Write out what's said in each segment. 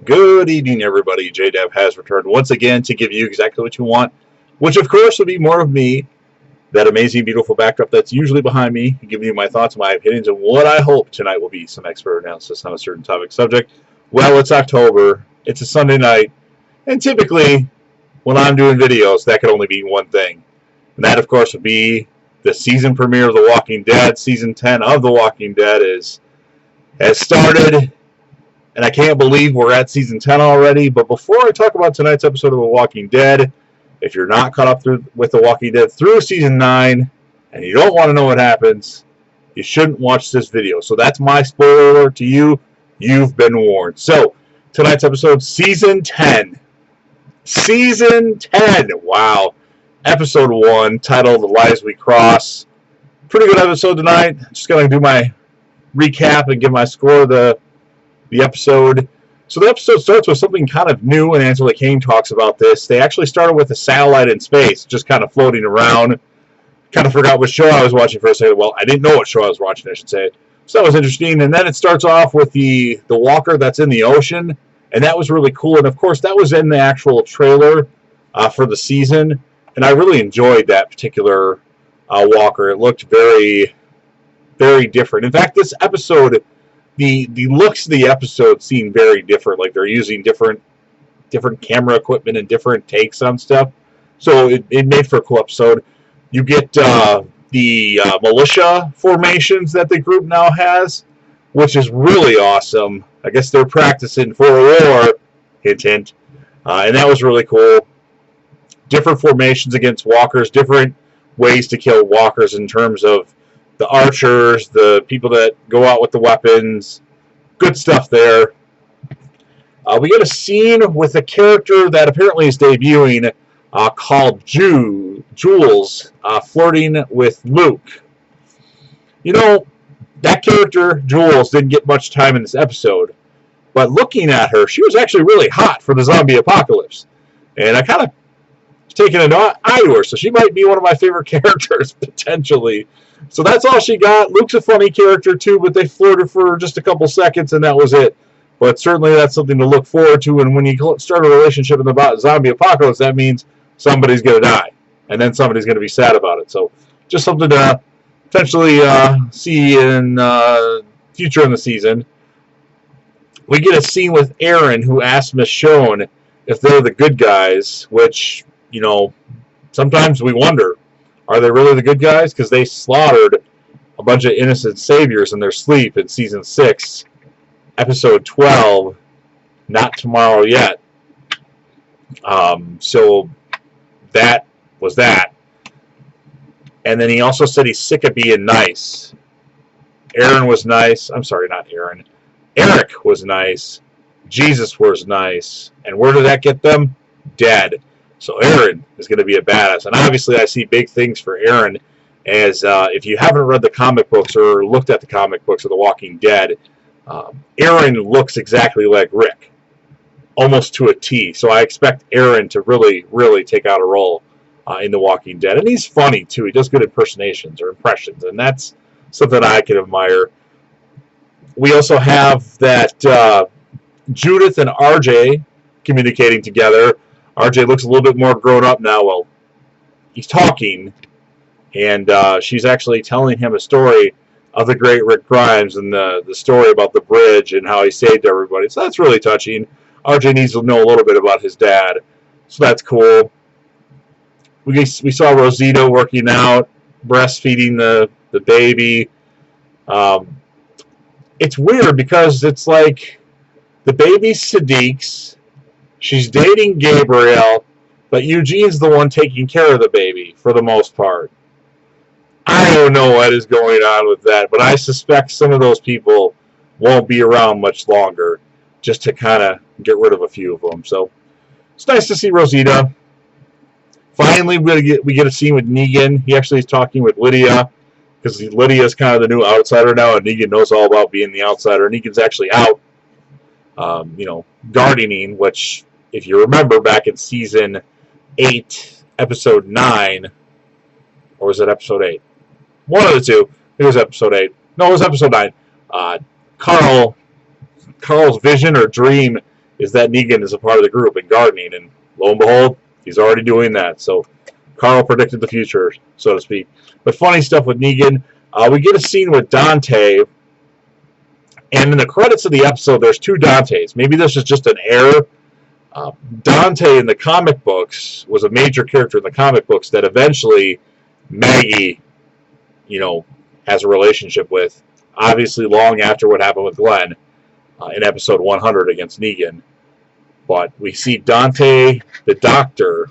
Good evening, everybody. JDev has returned once again to give you exactly what you want, which of course would be more of me, that amazing, beautiful backdrop that's usually behind me, giving you my thoughts, my opinions, and what I hope tonight will be some expert analysis on a certain topic subject. Well, it's October, it's a Sunday night, and typically when I'm doing videos, that could only be one thing. And that, of course, would be the season premiere of The Walking Dead. Season 10 of The Walking Dead has started. And I can't believe we're at season 10 already. But before I talk about tonight's episode of The Walking Dead, if you're not caught up with The Walking Dead through season 9 and you don't want to know what happens, you shouldn't watch this video. So that's my spoiler alert to you. You've been warned. So tonight's episode, season 10. Season 10. Wow. Episode 1, titled The Lies We Cross. Pretty good episode tonight. Just going to do my recap and give my score of the episode. So the episode starts with something kind of new, and Angela Kane talks about this. They actually started with a satellite in space, just kind of floating around. Kind of forgot what show I was watching for a second. Well, I didn't know what show I was watching, I should say. So that was interesting. And then it starts off with the walker that's in the ocean, and that was really cool. And of course, that was in the actual trailer for the season, and I really enjoyed that particular walker. It looked very, very different. In fact, this episode, the looks of the episode seem very different. Like they're using different camera equipment and different takes on stuff. So it made for a cool episode. You get the militia formations that the group now has, which is really awesome. I guess they're practicing for a war, hint, hint. And that was really cool. Different formations against walkers, different ways to kill walkers in terms of the archers, the people that go out with the weapons. Good stuff there. We get a scene with a character that apparently is debuting called Jules, flirting with Luke. You know, that character, Jules, didn't get much time in this episode. But looking at her, she was actually really hot for the zombie apocalypse. And I kind of taken an eye to her, so she might be one of my favorite characters, potentially. So that's all she got. Luke's a funny character, too, but they flirted for just a couple seconds, and that was it. But certainly that's something to look forward to, and when you start a relationship in the zombie apocalypse, that means somebody's going to die, and then somebody's going to be sad about it. So just something to potentially see in future in the season. We get a scene with Aaron, who asks Michonne if they're the good guys, which, you know, sometimes we wonder, are they really the good guys? Because they slaughtered a bunch of innocent saviors in their sleep in Season 6, Episode 12, Not Tomorrow Yet. So that was that. And then he also said he's sick of being nice. Aaron was nice. I'm sorry, not Aaron. Eric was nice. Jesus was nice. And where did that get them? Dead. So Aaron is going to be a badass. And obviously I see big things for Aaron as if you haven't read the comic books or looked at the comic books of The Walking Dead, Aaron looks exactly like Rick, almost to a T. So I expect Aaron to really, really take out a role in The Walking Dead. And he's funny, too. He does good impersonations or impressions, and that's something I can admire. We also have that Judith and RJ communicating together. RJ looks a little bit more grown up now. Well, he's talking, and she's actually telling him a story of the great Rick Grimes and the story about the bridge and how he saved everybody. So that's really touching. RJ needs to know a little bit about his dad, so that's cool. We saw Rosita working out, breastfeeding the baby. It's weird because it's like the baby's Sadiq's. She's dating Gabriel, but Eugene's the one taking care of the baby for the most part. I don't know what is going on with that, but I suspect some of those people won't be around much longer, just to kind of get rid of a few of them. So it's nice to see Rosita. Finally, we get a scene with Negan. He actually is talking with Lydia, because Lydia is kind of the new outsider now, and Negan knows all about being the outsider. Negan's actually out, gardening, which, if you remember, back in Season 8, Episode 9, or was it Episode 8? One of the two. It was Episode 8. No, it was Episode 9. Carl's vision or dream is that Negan is a part of the group in gardening, and lo and behold, he's already doing that. So Carl predicted the future, so to speak. But funny stuff with Negan. We get a scene with Dante, and in the credits of the episode, there's two Dantes. Maybe this is just an error. Dante in the comic books was a major character in the comic books that eventually Maggie, has a relationship with. Obviously, long after what happened with Glenn in episode 100 against Negan. But we see Dante, the doctor,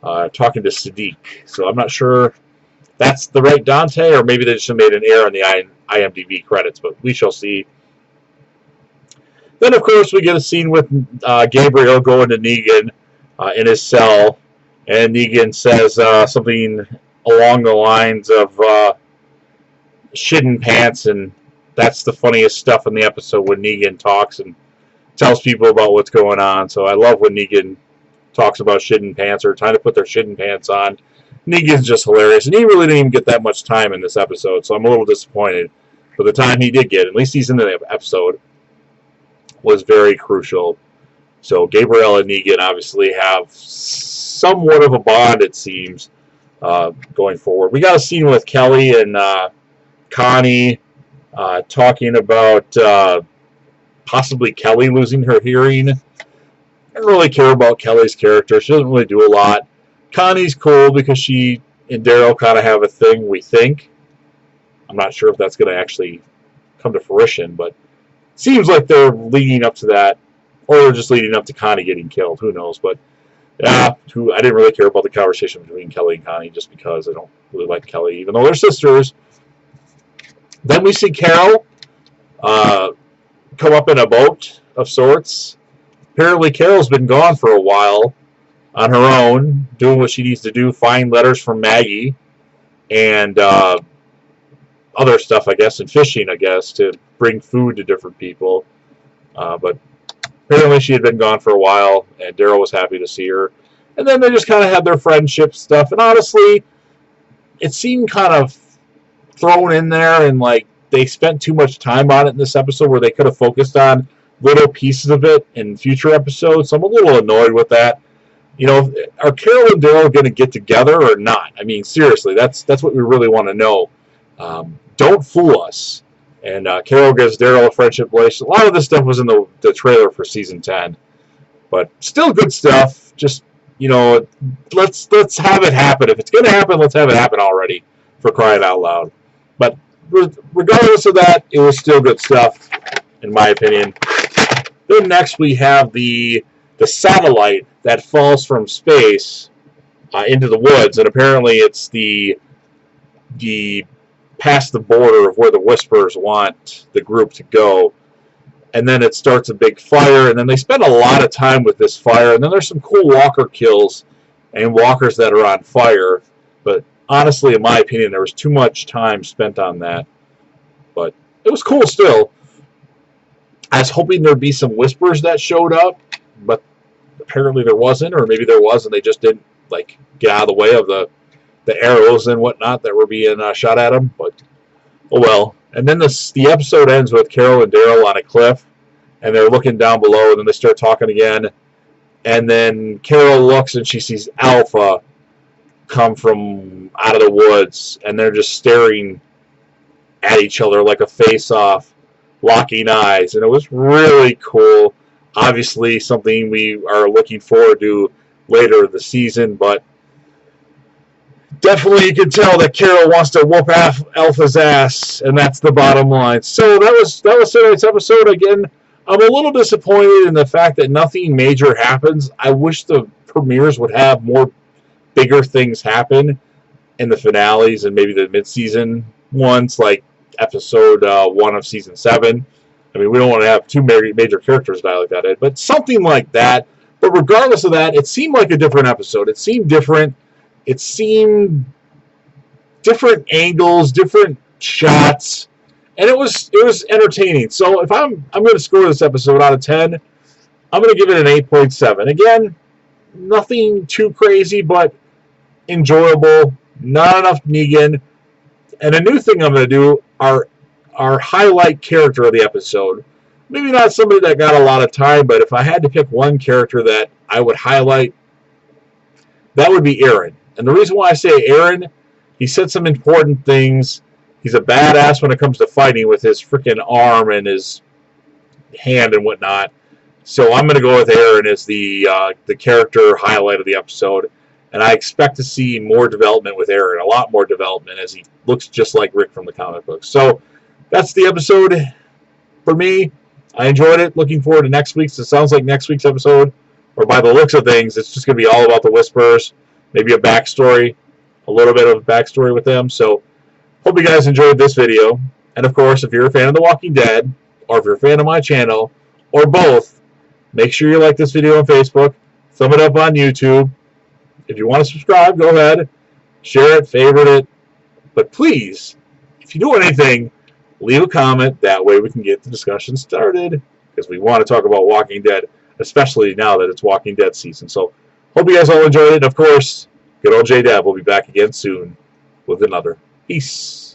talking to Sadiq. So I'm not sure that's the right Dante, or maybe they just made an error in the IMDb credits, but we shall see. Then, of course, we get a scene with Gabriel going to Negan in his cell, and Negan says something along the lines of shit in pants, and that's the funniest stuff in the episode when Negan talks and tells people about what's going on. So I love when Negan talks about shit in pants or trying to put their shit in pants on. Negan's just hilarious, and he really didn't even get that much time in this episode, so I'm a little disappointed. But the time he did get, at least he's in the episode, was very crucial. So Gabriel and Negan obviously have somewhat of a bond, it seems, going forward. We got a scene with Kelly and Connie talking about possibly Kelly losing her hearing. I don't really care about Kelly's character. She doesn't really do a lot. Connie's cool because she and Daryl kind of have a thing, we think. I'm not sure if that's going to actually come to fruition, but it seems like they're leading up to that, or they're just leading up to Connie getting killed. Who knows? But I didn't really care about the conversation between Kelly and Connie just because I don't really like Kelly, even though they're sisters. Then we see Carol come up in a boat of sorts. Apparently Carol's been gone for a while on her own, doing what she needs to do, find letters from Maggie, and other stuff, I guess, and fishing, I guess, to bring food to different people. But apparently she had been gone for a while, and Daryl was happy to see her. And then they just kind of had their friendship stuff, and honestly, it seemed kind of thrown in there, and like they spent too much time on it in this episode where they could have focused on little pieces of it in future episodes. So I'm a little annoyed with that. Are Carol and Daryl going to get together or not? I mean, seriously, that's what we really want to know. Don't fool us. And Carol gives Daryl a friendship relation. A lot of this stuff was in the trailer for season 10, but still good stuff. Just let's have it happen. If it's going to happen, let's have it happen already, for crying out loud. But regardless of that, it was still good stuff, in my opinion. Then next we have the satellite that falls from space into the woods, and apparently it's the past the border of where the Whisperers want the group to go. And then it starts a big fire, and then they spend a lot of time with this fire, and then there's some cool walker kills and walkers that are on fire. But honestly, in my opinion, there was too much time spent on that. But it was cool still. I was hoping there'd be some Whisperers that showed up, but apparently there wasn't, or maybe there was and they just didn't get out of the way of the arrows and whatnot that were being shot at them. But oh well. And then the episode ends with Carol and Daryl on a cliff, and they're looking down below, and then they start talking again. And then Carol looks and she sees Alpha come from out of the woods, and they're just staring at each other like a face-off, locking eyes. And it was really cool. Obviously something we are looking forward to later in the season, but definitely you can tell that Carol wants to whoop Alpha's ass, and that's the bottom line. So that was tonight's episode. Again, I'm a little disappointed in the fact that nothing major happens. I wish the premieres would have more bigger things happen in the finales and maybe the mid-season ones, like episode 1 of season 7. I mean, we don't want to have two major characters die like that, but something like that. But regardless of that, it seemed like a different episode. It seemed different. It seemed different angles, different shots, and it was entertaining. So if I'm going to score this episode out of 10, I'm going to give it an 8.7. Again, nothing too crazy, but enjoyable. Not enough Negan. And a new thing I'm going to do, our highlight character of the episode. maybe not somebody that got a lot of time, but if I had to pick one character that I would highlight, that would be Aaron. And the reason why I say Aaron, he said some important things. He's a badass when it comes to fighting with his freaking arm and his hand and whatnot. So I'm going to go with Aaron as the character highlight of the episode. And I expect to see more development with Aaron, a lot more development, as he looks just like Rick from the comic books. So that's the episode for me. I enjoyed it. Looking forward to next week's. It sounds like next week's episode, or by the looks of things, it's just going to be all about the Whisperers. Maybe a backstory, a little bit of a backstory with them. So hope you guys enjoyed this video. And of course, if you're a fan of The Walking Dead, or if you're a fan of my channel, or both, make sure you like this video on Facebook, thumb it up on YouTube. If you want to subscribe, go ahead, share it, favorite it. But please, if you do anything, leave a comment. That way we can get the discussion started, because we want to talk about Walking Dead, especially now that it's Walking Dead season. So hope you guys all enjoyed it. Of course, good old J-Dab will be back again soon with another. Peace.